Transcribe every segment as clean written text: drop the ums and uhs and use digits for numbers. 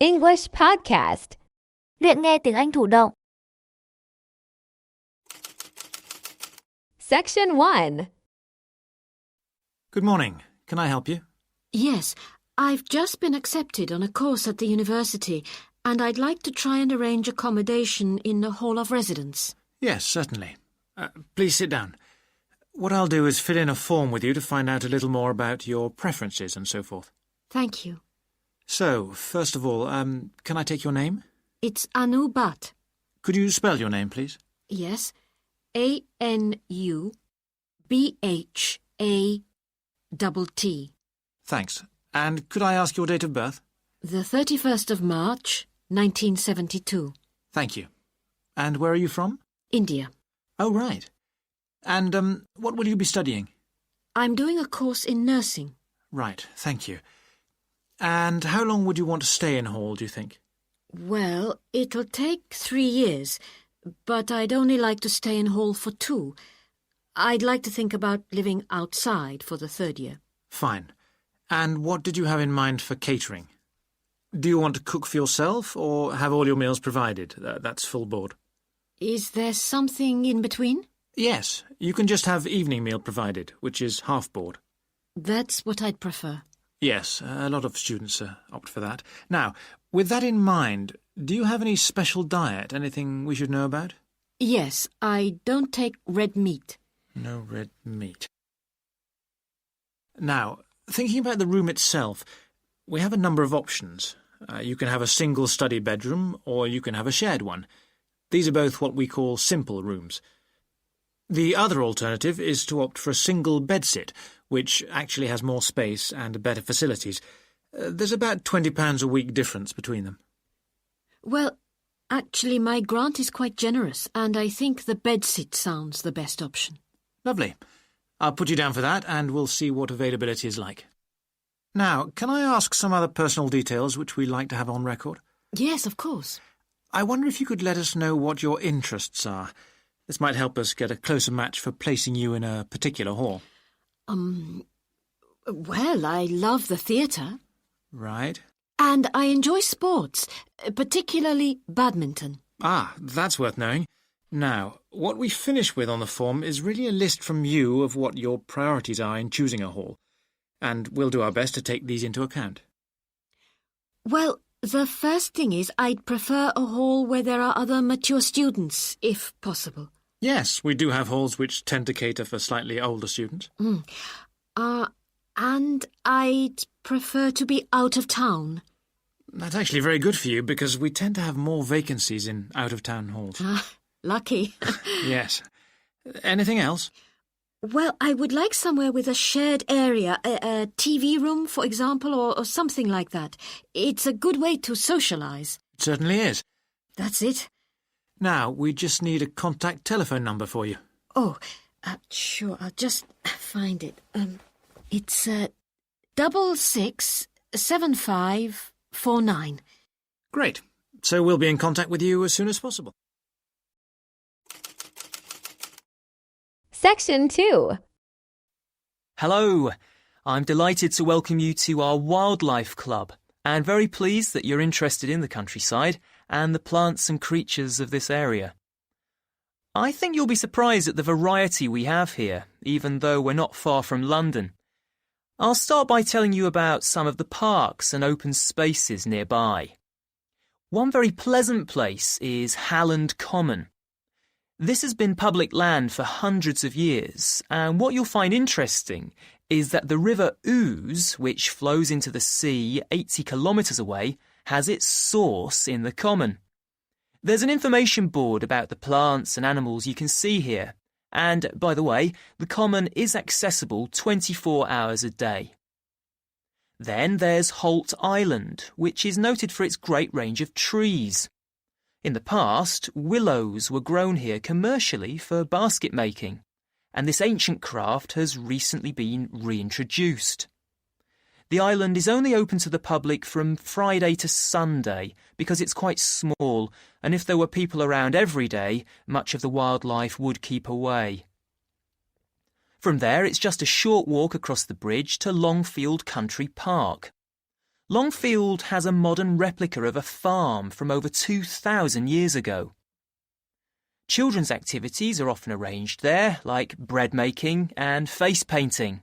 English podcast. Luyện nghe tiếng Anh thụ động. Section 1. Good morning. Can I help you? Yes, I've just been accepted on a course at the university, and I'd like to try and arrange accommodation in the hall of residence. Yes, certainly. Please sit down. What I'll do is fill in a form with you to find out a little more about your preferences and so forth. Thank you. So, first of all, can I take your name? It's Anu Bhatt. Could you spell your name, please? Yes, ANUBHATT. Thanks. And could I ask your date of birth? The 31st of March, 1972. Thank you. And where are you from? India. Oh, right. And what will you be studying? I'm doing a course in nursing. Right, thank you. And how long would you want to stay in Hall, do you think? Well, it'll take 3 years, but I'd only like to stay in Hall for 2. I'd like to think about living outside for the 3rd year. Fine. And what did you have in mind for catering? Do you want to cook for yourself or have all your meals provided? That's full board. Is there something in between? Yes, you can just have evening meal provided, which is half board. That's what I'd prefer. Yes, a lot of students opt for that. Now, with that in mind, do you have any special diet, anything we should know about? Yes, I don't take red meat. No red meat. Now, thinking about the room itself, we have a number of options. You can have a single study bedroom, or you can have a shared one. These are both what we call simple rooms. The other alternative is to opt for a single bedsit, which actually has more space and better facilities. There's about £20 a week difference between them. Well, actually my grant is quite generous, and I think the bedsit sounds the best option. Lovely. I'll put you down for that, and we'll see what availability is like. Now, can I ask some other personal details which we like to have on record? Yes, of course. I wonder if you could let us know what your interests are. This might help us get a closer match for placing you in a particular hall. Well, I love the theatre. Right. And I enjoy sports, particularly badminton. Ah, that's worth knowing. Now, what we finish with on the form is really a list from you of what your priorities are in choosing a hall, and we'll do our best to take these into account. Well, the first thing is I'd prefer a hall where there are other mature students, if possible. Yes, we do have halls which tend to cater for slightly older students. And I'd prefer to be out of town. That's actually very good for you because we tend to have more vacancies in out-of-town halls. Lucky. Yes. Anything else? Well, I would like somewhere with a shared area, a TV room, for example, or something like that. It's a good way to socialise. It certainly is. That's it. Now, we just need a contact telephone number for you. Oh, sure, I'll just find it. It's 667549. Great. So we'll be in contact with you as soon as possible. Section 2. Hello, I'm delighted to welcome you to our Wildlife Club and very pleased that you're interested in the countryside and the plants and creatures of this area. I think you'll be surprised at the variety we have here, even though we're not far from London. I'll start by telling you about some of the parks and open spaces nearby. One very pleasant place is Halland Common. This has been public land for hundreds of years, and what you'll find interesting is that the River Ouse, which flows into the sea 80 kilometres away, has its source in the common. There's an information board about the plants and animals you can see here, and, by the way, the common is accessible 24 hours a day. Then there's Holt Island, which is noted for its great range of trees. In the past, willows were grown here commercially for basket making, and this ancient craft has recently been reintroduced. The island is only open to the public from Friday to Sunday because it's quite small, and if there were people around every day, much of the wildlife would keep away. From there, it's just a short walk across the bridge to Longfield Country Park. Longfield has a modern replica of a farm from over 2,000 years ago. Children's activities are often arranged there, like bread making and face painting.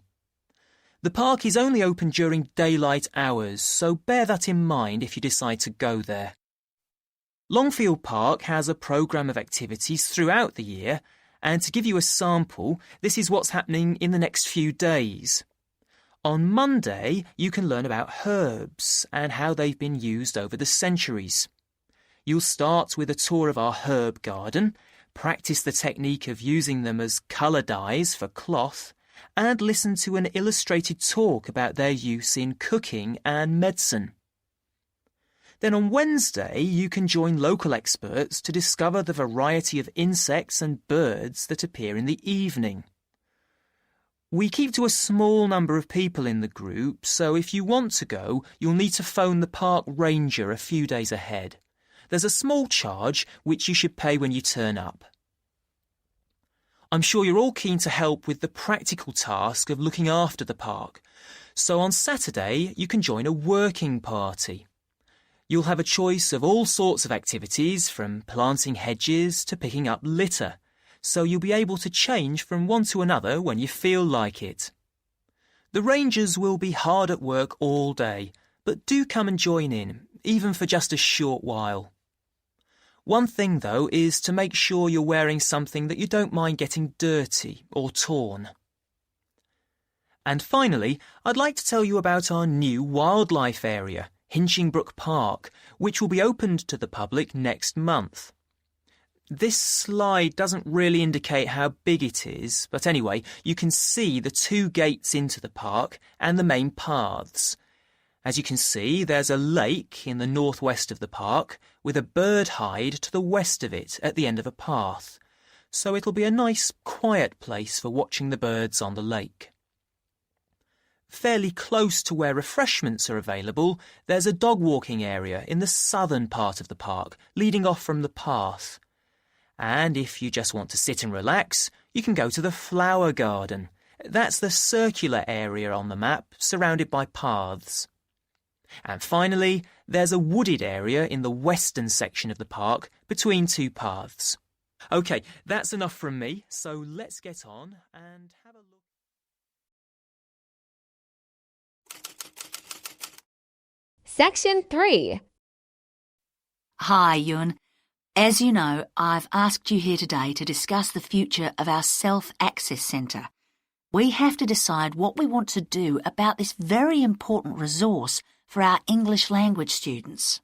The park is only open during daylight hours, so bear that in mind if you decide to go there. Longfield Park has a programme of activities throughout the year, and to give you a sample, this is what's happening in the next few days. On Monday, you can learn about herbs and how they've been used over the centuries. You'll start with a tour of our herb garden, practice the technique of using them as colour dyes for cloth, and listen to an illustrated talk about their use in cooking and medicine. Then on Wednesday, you can join local experts to discover the variety of insects and birds that appear in the evening. We keep to a small number of people in the group, so if you want to go, you'll need to phone the park ranger a few days ahead. There's a small charge which you should pay when you turn up. I'm sure you're all keen to help with the practical task of looking after the park, so on Saturday you can join a working party. You'll have a choice of all sorts of activities, from planting hedges to picking up litter, so you'll be able to change from one to another when you feel like it. The rangers will be hard at work all day, but do come and join in, even for just a short while. One thing, though, is to make sure you're wearing something that you don't mind getting dirty or torn. And finally, I'd like to tell you about our new wildlife area, Hinchingbrook Park, which will be opened to the public next month. This slide doesn't really indicate how big it is, but anyway, you can see the 2 gates into the park and the main paths. As you can see, there's a lake in the northwest of the park with a bird hide to the west of it at the end of a path, so it'll be a nice, quiet place for watching the birds on the lake. Fairly close to where refreshments are available, there's a dog walking area in the southern part of the park, leading off from the path. And if you just want to sit and relax, you can go to the flower garden. That's the circular area on the map, surrounded by paths. And finally, there's a wooded area in the western section of the park, between 2 paths. OK, that's enough from me, so let's get on and have a look. Section 3. Hi, Yun. As you know, I've asked you here today to discuss the future of our Self-Access Centre. We have to decide what we want to do about this very important resource for our English language students.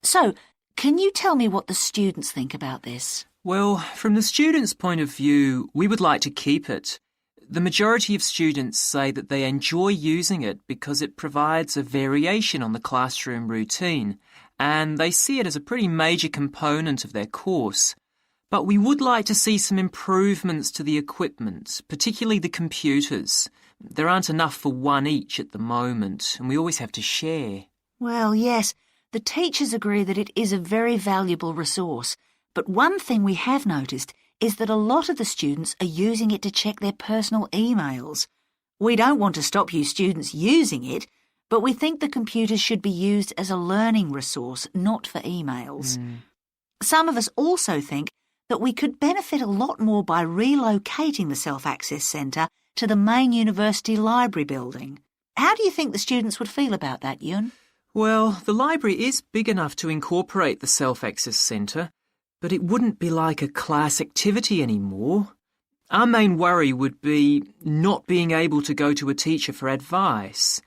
So, can you tell me what the students think about this? Well, from the students' point of view, we would like to keep it. The majority of students say that they enjoy using it because it provides a variation on the classroom routine, and they see it as a pretty major component of their course. But we would like to see some improvements to the equipment, particularly the computers. There aren't enough for one each at the moment, and we always have to share. Well, yes, the teachers agree that it is a very valuable resource, but one thing we have noticed is that a lot of the students are using it to check their personal emails. We don't want to stop you students using it, but we think the computers should be used as a learning resource, not for emails. Some of us also think that we could benefit a lot more by relocating the Self-Access Centre to the main university library building. How do you think the students would feel about that, Yun? Well, the library is big enough to incorporate the Self-Access Centre, but it wouldn't be like a class activity anymore. Our main worry would be not being able to go to a teacher for advice.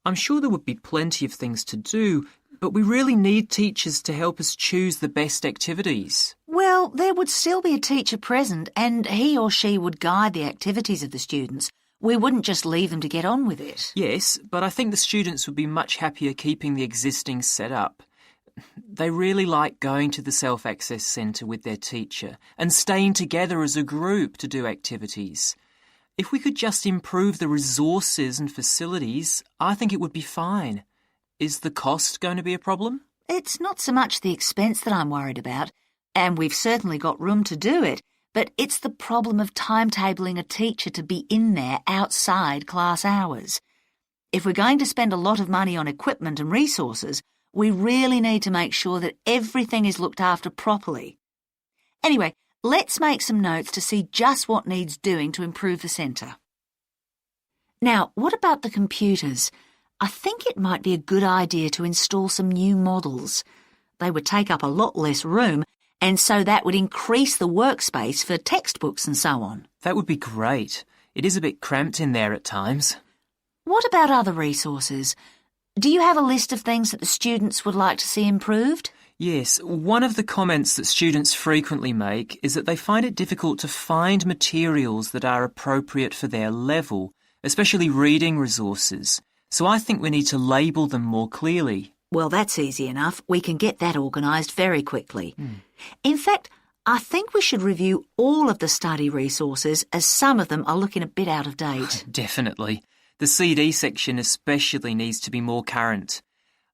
I'm sure there would be plenty of things to do, but we really need teachers to help us choose the best activities. Well, there would still be a teacher present, and he or she would guide the activities of the students. We wouldn't just leave them to get on with it. Yes, but I think the students would be much happier keeping the existing setup. They really like going to the Self-Access Centre with their teacher and staying together as a group to do activities. If we could just improve the resources and facilities, I think it would be fine. Is the cost going to be a problem? It's not so much the expense that I'm worried about, and we've certainly got room to do it, but it's the problem of timetabling a teacher to be in there outside class hours. If we're going to spend a lot of money on equipment and resources, we really need to make sure that everything is looked after properly. Anyway, let's make some notes to see just what needs doing to improve the centre. Now, what about the computers? I think it might be a good idea to install some new models. They would take up a lot less room, and so that would increase the workspace for textbooks and so on. That would be great. It is a bit cramped in there at times. What about other resources? Do you have a list of things that the students would like to see improved? Yes, one of the comments that students frequently make is that they find it difficult to find materials that are appropriate for their level, especially reading resources. So I think we need to label them more clearly. Well, that's easy enough. We can get that organised very quickly. In fact, I think we should review all of the study resources as some of them are looking a bit out of date. Definitely. The CD section especially needs to be more current.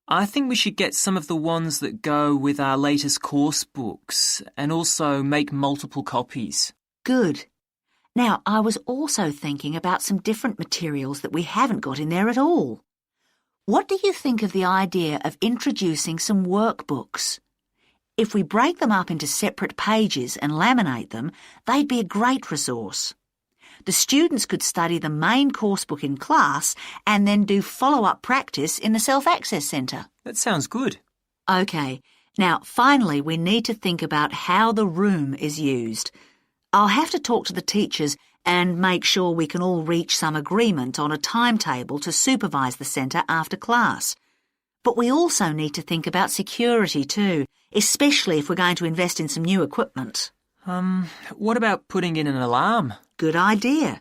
I think we should get some of the ones that go with our latest course books and also make multiple copies. Good. Now, I was also thinking about some different materials that we haven't got in there at all. What do you think of the idea of introducing some workbooks? If we break them up into separate pages and laminate them, they'd be a great resource. The students could study the main course book in class and then do follow-up practice in the Self-Access Centre. That sounds good. OK, now finally we need to think about how the room is used. I'll have to talk to the teachers and make sure we can all reach some agreement on a timetable to supervise the centre after class. But we also need to think about security too, especially if we're going to invest in some new equipment. What about putting in an alarm? Good idea.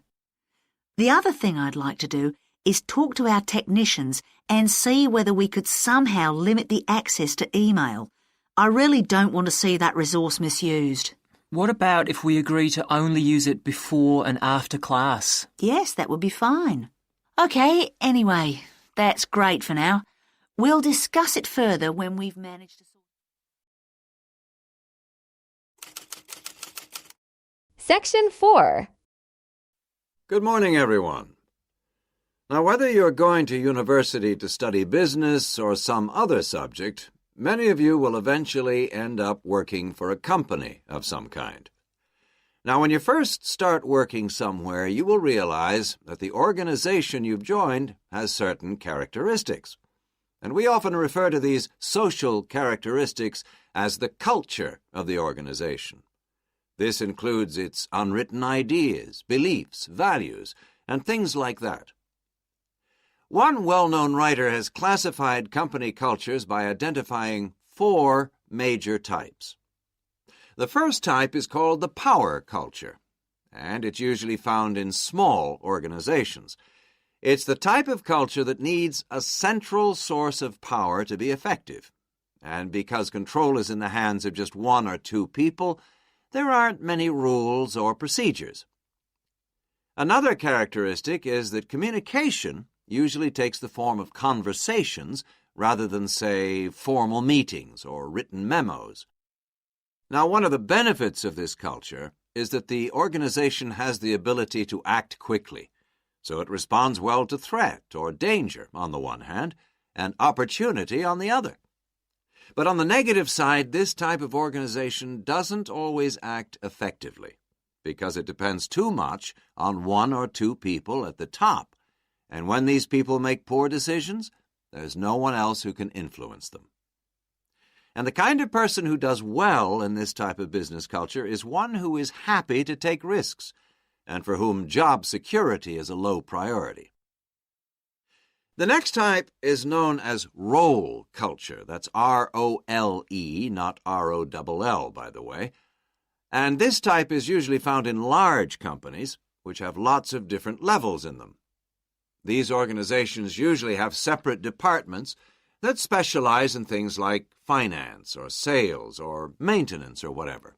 The other thing I'd like to do is talk to our technicians and see whether we could somehow limit the access to email. I really don't want to see that resource misused. What about if we agree to only use it before and after class? Yes, that would be fine. OK, anyway, that's great for now. We'll discuss it further when we've managed to... Section 4. Good morning, everyone. Now, whether you're going to university to study business or some other subject, many of you will eventually end up working for a company of some kind. Now, when you first start working somewhere, you will realize that the organization you've joined has certain characteristics. And we often refer to these social characteristics as the culture of the organization. This includes its unwritten ideas, beliefs, values, and things like that. One well-known writer has classified company cultures by identifying 4 major types. The first type is called the power culture, and it's usually found in small organizations. It's the type of culture that needs a central source of power to be effective. And because control is in the hands of just 1 or 2 people, there aren't many rules or procedures. Another characteristic is that communication usually takes the form of conversations rather than, say, formal meetings or written memos. Now, one of the benefits of this culture is that the organization has the ability to act quickly, so it responds well to threat or danger on the one hand, and opportunity on the other. But on the negative side, this type of organization doesn't always act effectively, because it depends too much on 1 or 2 people at the top, and when these people make poor decisions, there's no one else who can influence them. And the kind of person who does well in this type of business culture is one who is happy to take risks, and for whom job security is a low priority. The next type is known as role culture. That's R-O-L-E, not R-O-double-L, by the way. And this type is usually found in large companies, which have lots of different levels in them. These organizations usually have separate departments that specialize in things like finance or sales or maintenance or whatever.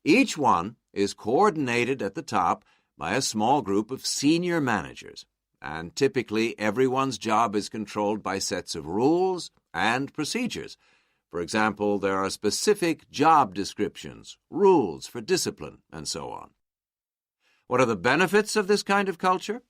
Each one is coordinated at the top by a small group of senior managers, and typically everyone's job is controlled by sets of rules and procedures. For example, there are specific job descriptions, rules for discipline, and so on. What are the benefits of this kind of culture?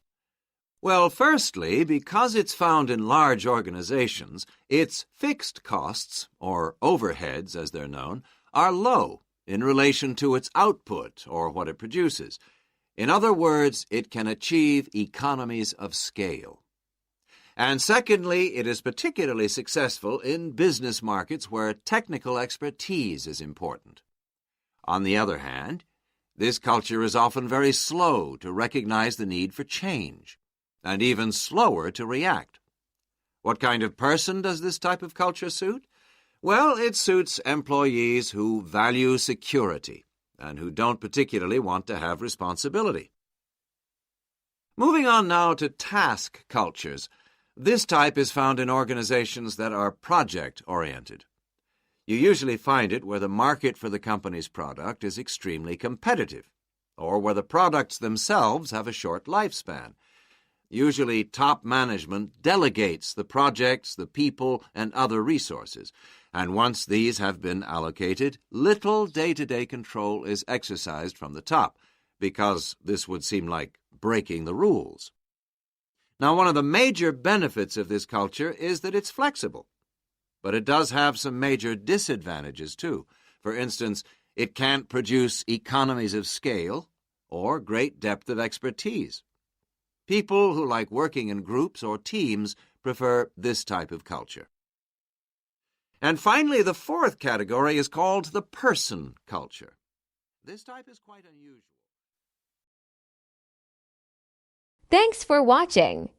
Well, firstly, because it's found in large organizations, its fixed costs, or overheads as they're known, are low in relation to its output or what it produces. In other words, it can achieve economies of scale. And secondly, it is particularly successful in business markets where technical expertise is important. On the other hand, this culture is often very slow to recognize the need for change, and even slower to react. What kind of person does this type of culture suit? Well, it suits employees who value security and who don't particularly want to have responsibility. Moving on now to task cultures. This type is found in organizations that are project-oriented. You usually find it where the market for the company's product is extremely competitive, or where the products themselves have a short lifespan. Usually, top management delegates the projects, the people, and other resources, and once these have been allocated, little day-to-day control is exercised from the top, because this would seem like breaking the rules. Now, one of the major benefits of this culture is that it's flexible, but it does have some major disadvantages too. For instance, it can't produce economies of scale or great depth of expertise. People who like working in groups or teams prefer this type of culture. And finally, the fourth category is called the person culture. This type is quite unusual. Thanks for watching.